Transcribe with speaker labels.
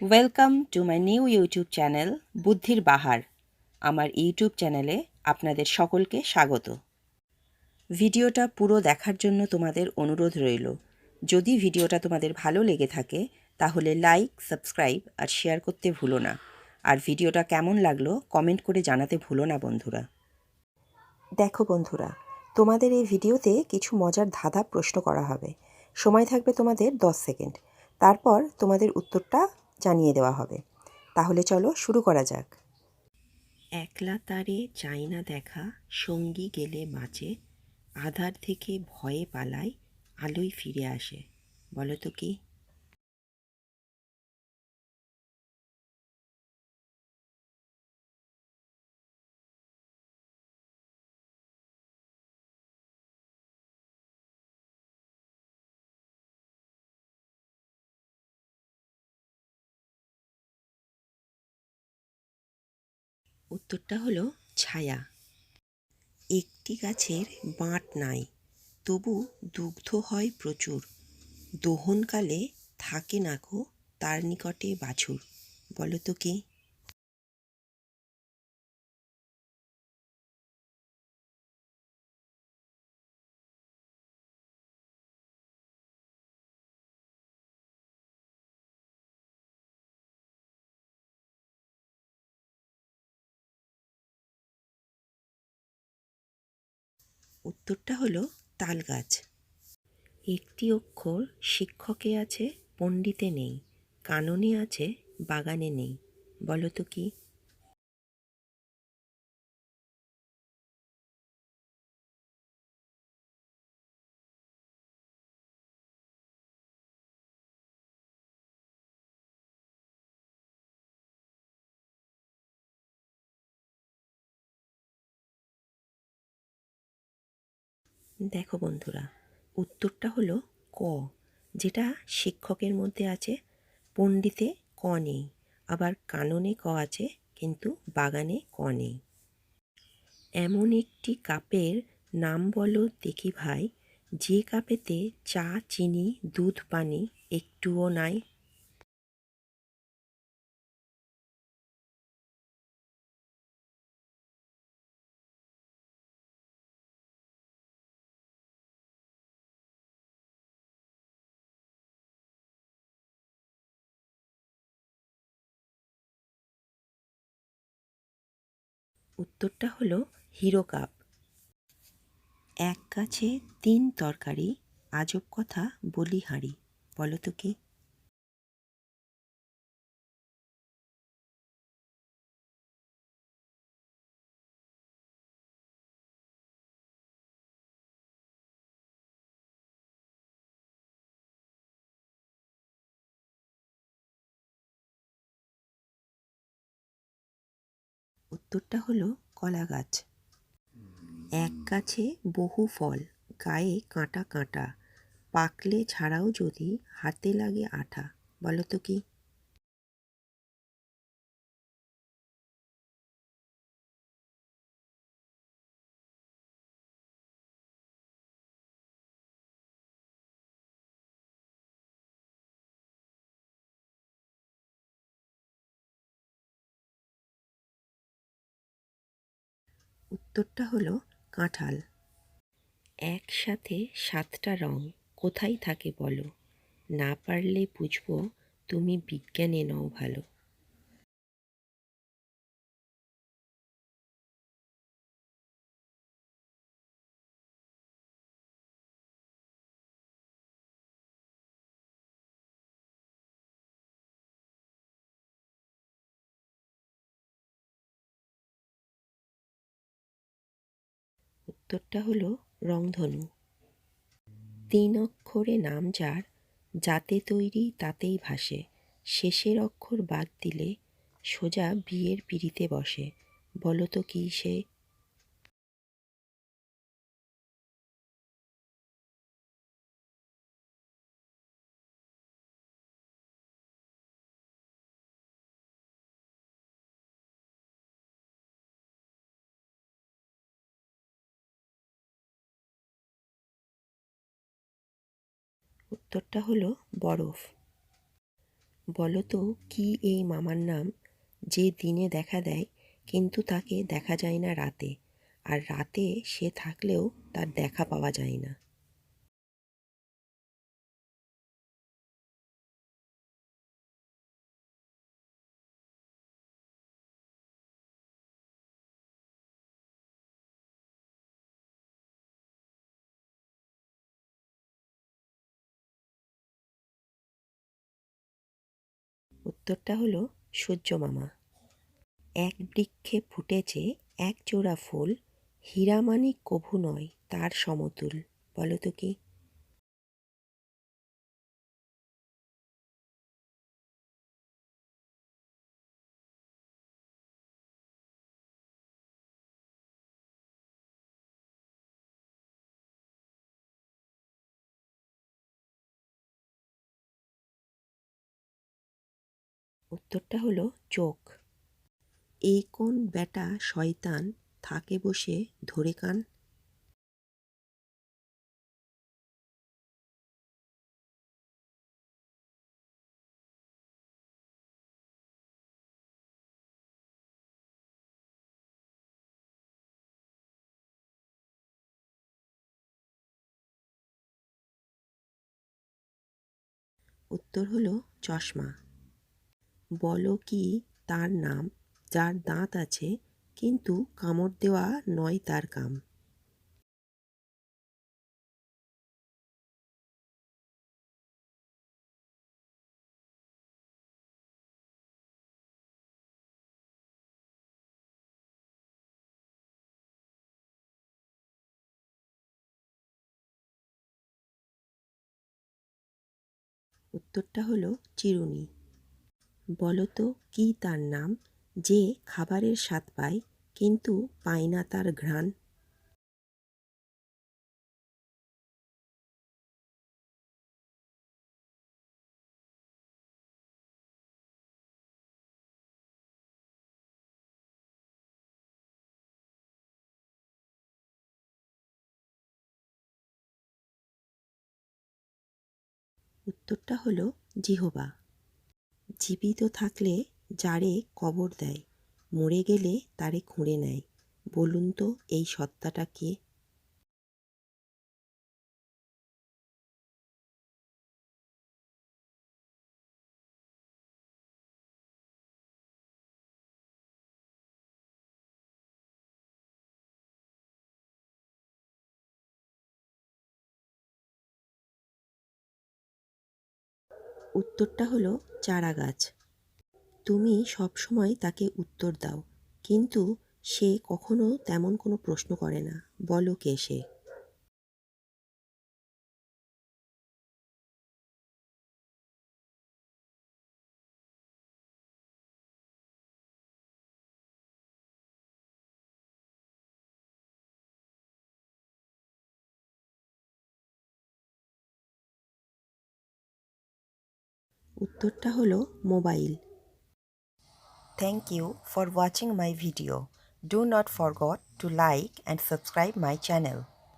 Speaker 1: Welcome to my new YouTube channel বুদ্ধির বাহার। আমার YouTube চ্যানেলে আপনাদের সকলকে স্বাগত। ভিডিওটা পুরো দেখার জন্য তোমাদের অনুরোধ রইল। যদি ভিডিওটা তোমাদের ভালো লেগে থাকে তাহলে লাইক, সাবস্ক্রাইব আর শেয়ার করতে ভুলো না। আর ভিডিওটা কেমন লাগলো কমেন্ট করে জানাতে ভুলো না বন্ধুরা। দেখো বন্ধুরা, তোমাদের এই ভিডিওতে কিছু মজার ধাঁধা প্রশ্ন করা হবে। সময় থাকবে তোমাদের 10 সেকেন্ড। তারপর তোমাদের উত্তরটা জানিয়ে দেওয়া হবে। তাহলে চলো শুরু করা যাক। একলা তারে চাই না দেখা, সঙ্গী গেলে বাঁচে, আধার থেকে ভয়ে পালায়, আলোয় ফিরে আসে। বলো তো কি? উত্তরটা হলো ছায়া। একটি গাছের বাঁট নাই, তবু দুগ্ধ হয় প্রচুর, দোহনকালে থাকে না কো তার নিকটে বাছুর। বলো তো কি? উত্তরটা হলো তাল গাছ। একটি অক্ষর শিক্ষকে আছে, পণ্ডিতে নেই, কাননে আছে, বাগানে নেই। বলো তো কি? দেখো বন্ধুরা, উত্তরটা হলো ক, যেটা শিক্ষকের মধ্যে আছে, পণ্ডিতে ক নেই, আবার কাননে ক আছে, কিন্তু বাগানে ক নেই। এমন একটি কাপের নাম বলো দেখি ভাই, যে কাপেতে চা, চিনি, দুধ, পানি একটুও নাই। উত্তরটা হলো হিরো কাপ। এক গাছে তিন তরকারি, আজব কথা বলি হাঁড়ি। বলো তো কি? উত্তরটা হলো কলা গাছ। এক গাছে বহু ফল, গায়ে কাঁটা কাঁটা, পাকলে ছাড়াও যদি হাতে লাগে আঠা। বলো তো কি? উত্তরটা হলো কাঁঠাল। একসাথে সাতটা রং কোথায় থাকে বলো, না পারলে বুঝবো তুমি বিজ্ঞানে নও ভালো। উত্তরটা হলো রংধনু। তিন অক্ষরে নাম যার, যাতে তৈরি তাতেই ভাসে, শেষের অক্ষর বাদ দিলে সোজা বিয়ের পিঁড়িতে বসে। বলো তো কি সে? উত্তরটা হলো বরফ। বলো তো কি এই মামার নাম, যে দিনে দেখা দেয় কিন্তু তাকে দেখা যায় না রাতে, আর রাতে সে থাকলেও তার দেখা পাওয়া যায় না? উত্তরটা হলো সূর্য মামা। এক বৃক্ষে ফুটেছে এক জোড়া ফুল, হীরামানিক কভু নয় তার সমতুল। বলো তো কি? উত্তরটা হলো চোখ। এই কোন বেটা শয়তান থাকে বসে ধরে কান? উত্তর হলো চশমা। বলো কি তার নাম, যার দাঁত আছে কিন্তু কামড় দেওয়া নয় তার কাম? উত্তরটা হলো চিরুনি। বলো তো কি তার নাম, যে খাবারের স্বাদ পায় কিন্তু পায় না তার ঘ্রাণ? উত্তরটা হলো জিহবা। জীবিত থাকলে যারে কবর দেয়, মরে গেলে তারে খুঁড়ে নেয়। বলুন তো এই সত্তাটা কে? উত্তরটা হলো চারাগাছ। তুমি সবসময় তাকে উত্তর দাও, কিন্তু সে কখনো তেমন কোনো প্রশ্ন করে না। বলো কে সে? উত্তরটা হলো mobile. Thank you for watching my video. Do not forget to like and subscribe my channel.